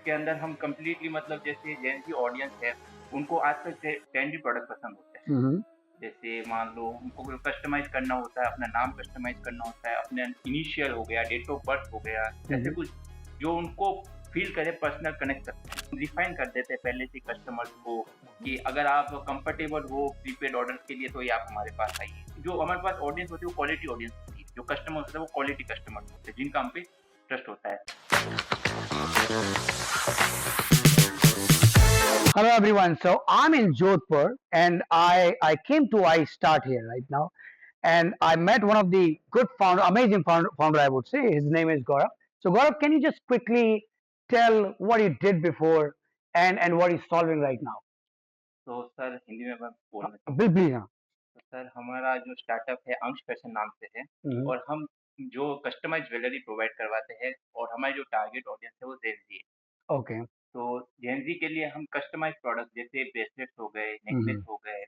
उसके अंदर हम कंप्लीटली मतलब जैसे जेन ज़ी ऑडियंस है, उनको आजकल ट्रेंडी प्रोडक्ट पसंद होते हैं। हुँ, हुँ। जैसे मान लो उनको कोई कस्टमाइज़ करना होता है, अपना नाम कस्टमाइज़ करना होता है, अपने इनिशियल हो गया, डेट ऑफ बर्थ हो गया, हुँ, ऐसे हुँ। कुछ जो उनको फ़ील करे, पर्सनल कनेक्ट करते हैं। डिफाइन कर देते हैं पहले से कस्टमर्स को कि अगर आप कंफर्टेबल हो प्रीपेड ऑर्डर के लिए तो ये आप हमारे पास आइए। जो हमारे पास ऑडियंस होती है वो क्वालिटी ऑडियंस होती है, जो कस्टमर होते हैं वो क्वालिटी कस्टमर होते हैं, जिनका हम पे ट्रस्ट होता है। Hello everyone. So I'm in Jodhpur and I came to iStart here right now and I met one of the good founder, amazing founder I would say. His name is Gaurav. So Gaurav, can you just quickly tell what you did before and what you're solving right now? तो sir Hindi में मैं बोलना Bill, चाहूँगा। please. हाँ. तो sir हमारा जो startup है अंश फैशन नाम से है Mhm. और हम जो कस्टमाइज़ ज्वेलरी प्रोवाइड करवाते हैं और हमारी जो टारगेट ऑडियंस है वो जेन ज़ी है। Okay. तो जेन ज़ी के लिए हम कस्टमाइज़ प्रोडक्ट जैसे ब्रेसलेट्स हो गए, नेकलेस Mhm. हो गए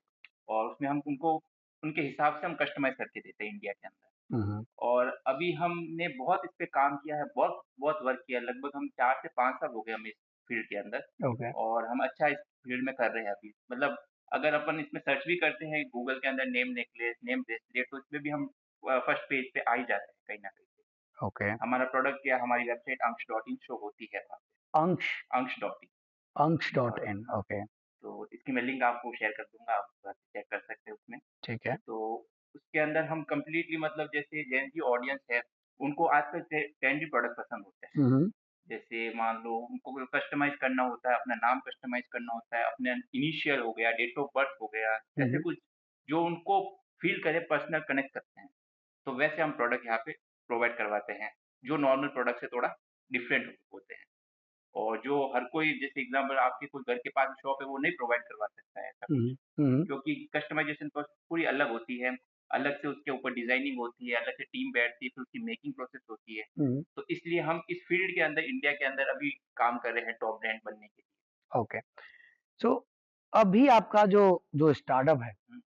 और उसमें हम उनको उनके हिसाब से हम कस्टमाइज़ करके देते हैं इंडिया के अंदर। Mhm. और अभी हमने बहुत इस पे काम किया है, बहुत बहुत वर्क किया है, लगभग हम 4 से 5 साल हो गए हमें इस फील्ड के अंदर Okay. और हम अच्छा इस फील्ड में कर रहे हैं अभी। मतलब अगर अपन इसमें सर्च भी करते हैं गूगल के अंदर नेम नेकलेस, नेम ब्रेसलेट तो इसमें भी हम फर्स्ट पेज पे आ ही जाते हैं कहीं न कहीं पे। Okay. हमारा प्रोडक्ट या हमारी वेबसाइट अंश डॉट इन शो होती है वहाँ Ansh पे, अंश डॉट इन। Ansh और dot in. हाँ, Okay. तो इसकी मैं लिंक आपको शेयर कर दूँगा, आप चेक कर सकते हैं उसमें। ठीक है. तो उसके अंदर हम कंप्लीटली मतलब जैसे जेन ज़ी ऑडियंस है, उनको आजकल ट्रेंडी प्रोडक्ट पसंद होते हैं। Mhm. जैसे मान लो उनको कोई कस्टमाइज़ करना होता है, अपना नाम कस्टमाइज़ करना होता है, अपने इनिशियल हो गया, डेट ऑफ बर्थ हो गया, ऐसे Mhm. कुछ जो उनको फ़ील करे, पर्सनल कनेक्ट करते हैं। तो वैसे हम प्रोडक्ट यहाँ पे प्रोवाइड करवाते हैं, जो नॉर्मल प्रोडक्ट से थोड़ा डिफरेंट होते हैं। और जो हर कोई जैसे एग्ज़ाम्पल आपके कोई घर के पास शॉप है, वो नहीं प्रोवाइड करवा सकता है ऐसा कुछ। Mhm. Mhm. क्योंकि कस्टमाइज़ेशन प्रोसेस पूरी अलग होती है, अलग से उसके ऊपर डिज़ाइनिंग होती है, अलग से टीम बैठती है, फिर उसकी मेकिंग प्रोसेस होती है। Mhm. तो इसलिए हम इस फ़ील्ड के अंदर इंडिया के अंदर अभी काम कर रहे हैं टॉप ब्रांड बनने के लिए। Okay. So अभी आपका जो जो स्टार्टअप है हुँ,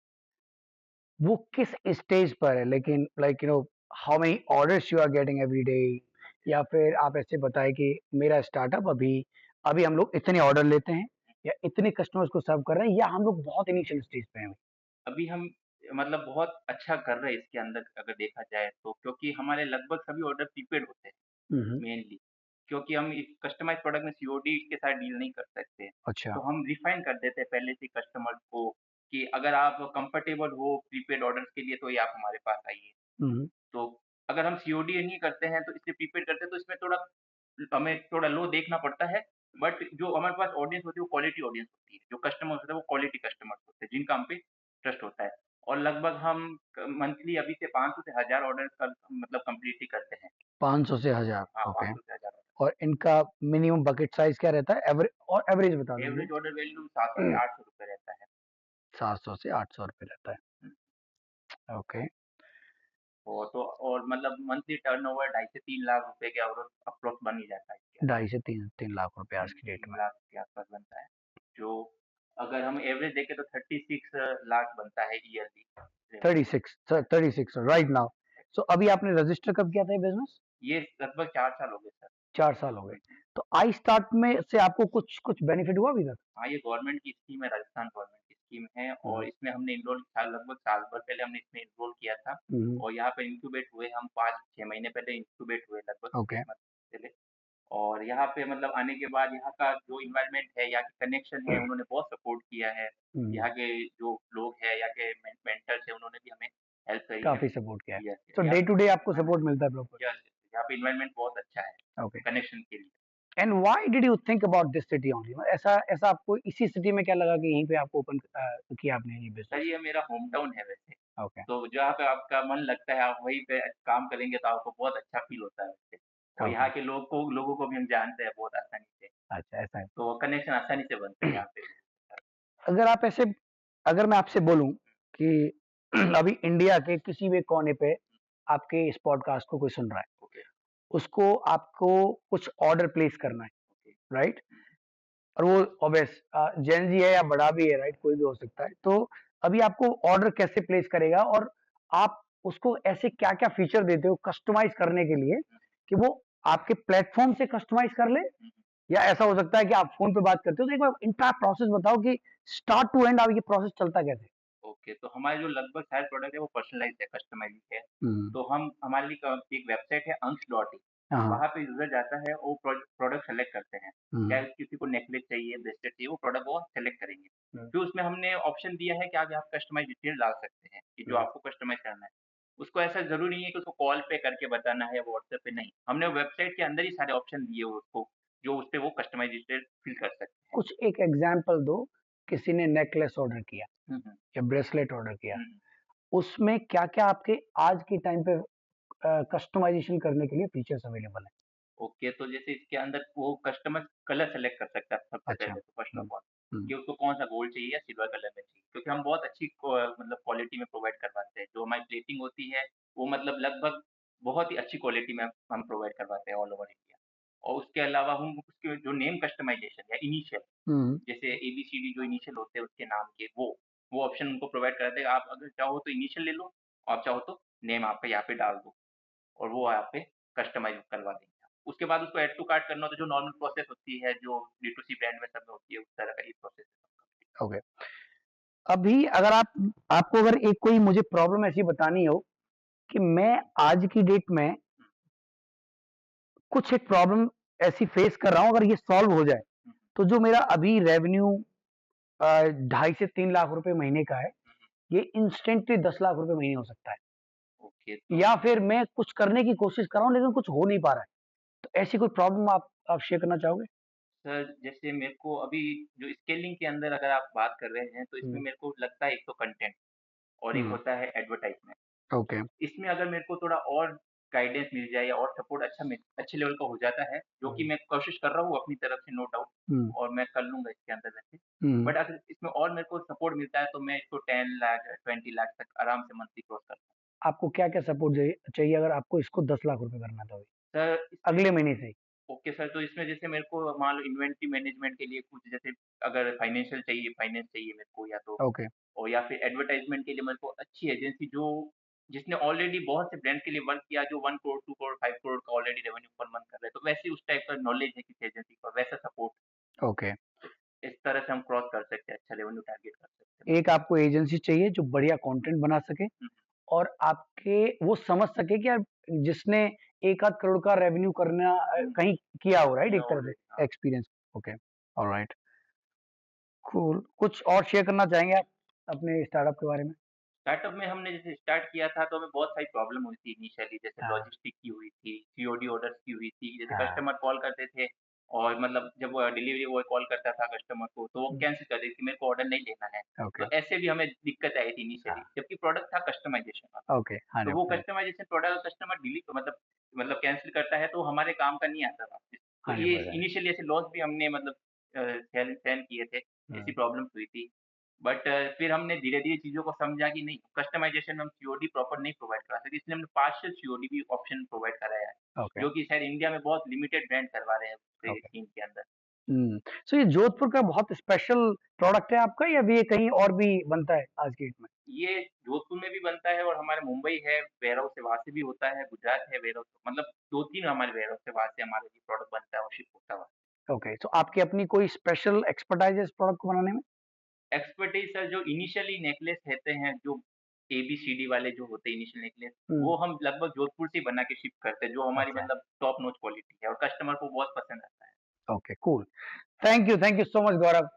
वो किस स्टेज पर है लेकिन like how many orders you are getting every day या फिर आप ऐसे बताएं कि मेरा स्टार्टअप अभी अभी हम लोग इतने ऑर्डर लेते हैं या इतने कस्टमर्स को सर्व कर रहे हैं या हम लोग बहुत इनिशियल स्टेज पे हैं अभी हम मतलब बहुत अच्छा कर रहे हैं इसके अंदर अगर देखा जाए तो क्योंकि हमारे लगभग सभी ऑर्डर प्रीपेड होते हैं हम्म। मेनली। क्योंकि हम इस कस्टमाइज़ प्रोडक्ट में सीओडी के साथ डील नहीं कर सकते। अच्छा। तो हम रिफाइन कर देते हैं पहले से कस्टमर्स को कि अगर आप कंफर्टेबल हो प्रीपेड ऑर्डर्स के लिए तो ये आप हमारे पास आइए। हम्म। तो अगर हम सीओडी नहीं करते हैं तो इसलिए प्रीपेड करते हैं तो इसमें थोड़ा हमें थोड़ा लो देखना पड़ता है। बट जो हमारे पास ऑडियंस होती है वो क्वालिटी ऑडियंस होती है। जो कस्टमर्स होते हैं वो क्वालिटी कस्टमर्स होते हैं जिनका हम पे ट्रस्ट होता है। और लगभग हम मंथली अभी से 500 से 1000 ऑर्डर कर मतलब कंप्लीट ही करते हैं। 500 से 1000। हाँ, ओके। 500 से 1000 ऑर्डर। और इनका मिनिमम बकेट साइज क्या रहता है एवरेज और एवरेज बता दीजिए। एवरेज ऑर्डर वैल्यू 700 से 800 रुपए रहता है। 700 से 800 रुपये रहता हुँ, है। ओके। और मतलब मंथली टर्नओवर 2.5 से 3 लाख रुपए के अप्रोक्स बन ही जाता है इसके अंदर। 2.5 से 3 लाख रुपए आज की डेट 3 में। लाख के आस-पास बनता है। जो अगर हम एवरेज देखें तो 36 लाख बनता है yearly revenue. 36 right now. So अभी आपने रजिस्टर कब किया था ये बिजनेस? ये लगभग 4 साल हो गए सर। 4 साल हो गए। हुँ, हुँ। तो आई स्टार्ट में से आपको कुछ कुछ बेनिफिट हुआ अभी तक? हाँ, ये गवर्नमेंट की स्कीम है, राजस्थान गवर्नमेंट की स्कीम है और हम्म। इसमें हमने एनरोल साल लगभग साल भर पहले हमने इसमें एनरोल किया था हम्म। और यहाँ पे इंक्यूबेट हुए हम 5-6 महीने पहले इंक्यूबेट हुए लगभग ओके। 6 मंथ पहले। और यहाँ पे मतलब आने के बाद यहाँ का जो एनवायरनमेंट है, यहाँ के कनेक्शन है, उन्होंने बहुत सपोर्ट किया है। हम्म। यहाँ के जो लोग हैं, यहाँ के मेंटर्स हैं, उन्होंने भी हमें हेल्प करी है। काफी सपोर्ट किया है। यस, तो यहाँ डे टू डे आपको हाँ, सपोर्ट मिलता है प्रॉपर? यस, यहाँ पे एनवायरनमेंट बहुत अच्छा है ओके। कनेक्शन के लिए। And why did you think about this city only? ऐसा ऐसा आपको इसी सिटी में क्या लगा कि यहीं पे आपको ओपन किया आपने ये सर बिजनेस? ये मेरा होम टाउन है वैसे। ओके। तो जहाँ पे आपका मन लगता है, आप वहीं पे काम करेंगे तो आपको बहुत अच्छा फ़ील होता है वैसे। और ओके। यहाँ के लोगों को भी हम जानते हैं बहुत आसानी से, अच्छा ऐसा है। तो कनेक्शन आसानी से बनते हैं यहाँ पे लोगों के साथ। अगर आप ऐसे अगर मैं आपसे बोलूं कि अभी इंडिया के किसी भी कोने पे आपके इस पॉडकास्ट को कोई सुन रहा है, ओके, उसको आपको कुछ ऑर्डर प्लेस करना है, ओके। राइट? हुँ, और वो ऑब्वियस जेन जी है या बड़ा भी है, राइट? कोई भी हो सकता है। तो अभी आपको ऑर्डर कैसे प्लेस करेगा और आप उसको ऐसे क्या क्या फीचर देते हो कस्टमाइज करने के लिए हुँ, कि वो आपके प्लेटफॉर्म से कस्टमाइज कर ले हुँ। या ऐसा हो सकता है कि आप फ़ोन पे बात करते हो, तो एक बार इंटायर प्रोसेस बताओ कि स्टार्ट टू एंड आप ये प्रोसेस चलता कैसे? ओके, तो हमारे जो लगभग सारे प्रोडक्ट है वो पर्सनलाइज़्ड है, कस्टमाइज़्ड है। हुँ। तो हम हमारे लिए एक वेबसाइट है अंश डॉट इन, हाँ, हाँ। वहाँ पे यूज़र जाता है, वो प्रोडक्ट सेलेक्ट करते हैं। हुँ, चाहे किसी को नेकलेस चाहिए, ब्रेसलेट चाहिए, वो प्रोडक्ट वो सेलेक्ट करेंगे। हुँ, फिर उसमें हमने ऑप्शन दिया है कि आगे आप कस्टमाइज़ डिटेल डाल सकते हैं, कि जो हुँ। आपको कस्टमाइज़ करना है। उसको ऐसा ज़रूरी नहीं है कि उसको कॉल पे करके बताना है या व्हाट्सएप पे, नहीं। हमने वेबसाइट के अंदर ही सारे ऑप्शन दिए हुए उसको, जो उसपे वो कस्टमाइज़ डिटेल फिल कर सकते हैं। कुछ एक एग्ज़ाम्पल दो, किसी ने नेकलेस ऑर्डर किया हुँ, हुँ। या ब्रेसलेट ऑर्डर किया, हुँ, हुँ। उसमें क्या-क्या आपके आज के टाइम पे कस्टमाइज़ेशन करने के लिए फीचर्स अवेलेबल हैं? ओके, तो जैसे इसके अंदर वो कस्टमर कलर सेलेक्ट कर सकता है सबसे अच्छा। पहले तो फर्स्ट ऑफ हुँ, ऑल, हुँ, कि उसको कौन-सा गोल्ड चाहिए या सिल्वर कलर में चाहिए। क्योंकि हम बहुत अच्छी मतलब क्वालिटी में प्रोवाइड करवाते हैं। जो हमारी प्लेटिंग होती है, वो मतलब लगभग बहुत ही अच्छी क्वालिटी में हम प्रोवाइड करवाते हैं ऑल ओवर इंडिया। और उसके अलावा हम उसके जो नेम कस्टमाइज़ेशन या इनिशियल, हुँ। जैसे एबीसीडी जो इनिशियल होते हैं उसके नाम के, वो ऑप्शन उनको प्रोवाइड कराते हैं। आप अगर चाहो तो इनिशियल ले लो, आप चाहो तो नेम आपका यहाँ पे डाल दो। और वो आप पे कस्टमाइज़ करवा देंगे। उसके बाद उसको ऐड टू कार्ट करना होता है, जो नॉर्मल प्रोसेस होती है, जो डी2सी ब्रांड में सब में होती है, उस तरह का ये प्रोसेस है। ओके। अभी अगर आपको अगर एक कोई मुझे प्रॉब्लम ऐसी बतानी हो कि मैं आज की डेट में हुँ, कुछ एक प्रॉब्लम ऐसी फेस कर रहा हूँ, अगर ये सॉल्व हो जाए, हुँ, तो जो मेरा अभी रेवेन्यू 2.5 से 3 लाख रुपए महीने का है, हुँ, हुँ। ये इंस्टेंटली 10 लाख रुपए महीने हो सकता है। ओके, तो या फिर मैं कुछ करने की कोशिश कर रहा हूँ लेकिन कुछ हो नहीं पा रहा है। तो ऐसी कोई प्रॉब्लम आप शेयर करना चाहोगे? सर जैसे मेरे को अभी जो स्केलिंग के अंदर अगर आप बात कर रहे हैं, तो इसमें हुँ, मेरे को लगता है एक तो कंटेंट और एक हुँ, होता है एडवर्टाइज़मेंट। ओके। तो इसमें अगर मेरे को थोड़ा और गाइडेंस मिल जाए या और सपोर्ट अच्छे लेवल का हो जाता है, जो कि हुँ, मैं कोशिश कर रहा हूँ अपनी तरफ से नो डाउट, हुँ, और मैं कर लूँगा इसके अंदर वैसे। हुँ। बट अगर इसमें और मेरे को सपोर्ट मिलता है, तो मैं इसको 10 लाख 20 लाख तक आराम से मंथली क्रॉस कर सकता आपको क्या-क्या सपोर्ट चाहिए अगर आपको इसको 10 लाख रुपए करना है तो अभी? हूँ। सर इसमें अगले महीने से ही? ओके सर, तो इसमें जैसे मेरे को मान लो इन्वेंटरी मैनेजमेंट के लिए कुछ, जैसे अगर फाइनेंस चाहिए मेरे को, या तो ओके, और या फिर एडवर्टाइज़मेंट के लिए मेरे को अच्छी एजेंसी जो जिसने ऑलरेडी बहुत से ब्रांड के लिए वर्क किया, जो 1 करोड़, 2 करोड़, 5 करोड़ का ऑलरेडी रेवेन्यू पर मंथ कर रहे हैं। तो वैसे उस टाइप का नॉलेज है किसी एजेंसी का, वैसा सपोर्ट। ओके। तो इस तरह से हम क्रॉस कर सकते हैं, अच्छा रेवेन्यू टारगेट कर सकते हैं। एक आपको एजेंसी चाहिए जो बढ़िया कंटेंट बना सके हुँ, और आपके वो समझ सके कि यार जिसने 1 आध करोड़ का रेवेन्यू करना हुँ, कहीं किया हो राइट किया एक तरह ऑलरेडी, से हाँ। एक्सपीरियंस। Okay, alright, cool. कुछ और शेयर करना चाहेंगे आप अपने स्टार्टअप के बारे में? स्टार्टअप में हमने जैसे स्टार्ट किया था, तो हमें बहुत सारी प्रॉब्लम हुई थी इनिशियली, जैसे हाँ, लॉजिस्टिक की हुई थी, सीओडी ऑर्डर्स की हुई थी। जैसे हाँ। कस्टमर कॉल करते थे, और मतलब जब डिलीवरी बॉय कॉल करता था कस्टमर को, तो वो हुँ, कैंसल कर देती थी, मेरे को ऑर्डर नहीं लेना है। ओके, तो ऐसे भी हमें दिक्कत आई थी इनिशियली, हाँ, जबकि प्रोडक्ट था कस्टमाइज़ेशन वाला। ओके, तो वो 100%, कस्टमाइज़ेशन प्रोडक्ट कस्टमर मतलब कैंसल करता है, तो हमारे काम का नहीं आता वापस। तो ये 100%। इनिशियली ऐसे लॉस भी हमने मतलब सहन सहन किए थे, ऐसी हुँ, प्रॉब्लम्स हुई थी। बट फिर हमने धीरे-धीरे चीज़ों को समझा कि नहीं, कस्टमाइज़ेशन में हम सीओडी प्रॉपर नहीं प्रोवाइड करा सकते, इसलिए हमने पार्शियल सीओडी भी ऑप्शन प्रोवाइड कराया है, ओके, जो कि शायद इंडिया में बहुत लिमिटेड ब्रांड करवा रहे हैं दूसरे ओके। स्कीम के अंदर। हुँ, सो ये जोधपुर का बहुत स्पेशल प्रोडक्ट है आपका या ये कहीं और भी बनता है आज की डेट में? ये जोधपुर में भी बनता है, और हमारे मुंबई है वेयरहाउस है, वहाँ से भी होता है, गुजरात है वेयरहाउस, मतलब 2-3 हमारे वेयरहाउस है, वहाँ से हमारा ये प्रोडक्ट बनता है और शिप होता है वहाँ। ओके, सो आपकी अपनी कोई स्पेशल एक्सपर्टाइज़ है इस प्रोडक्ट को बनाने में? एक्सपर्टीज़ सर, जो इनिशियली नेकलेस रहते हैं, जो एबीसीडी वाले जो होते हैं इनिशियल नेकलेस, हुँ, वो हम लगभग जोधपुर से ही बना के शिप करते हैं, जो हमारी अच्छा, मतलब टॉप नॉच क्वालिटी है और कस्टमर को बहुत पसंद आता है। Okay, cool. Thank you so much Gaurav.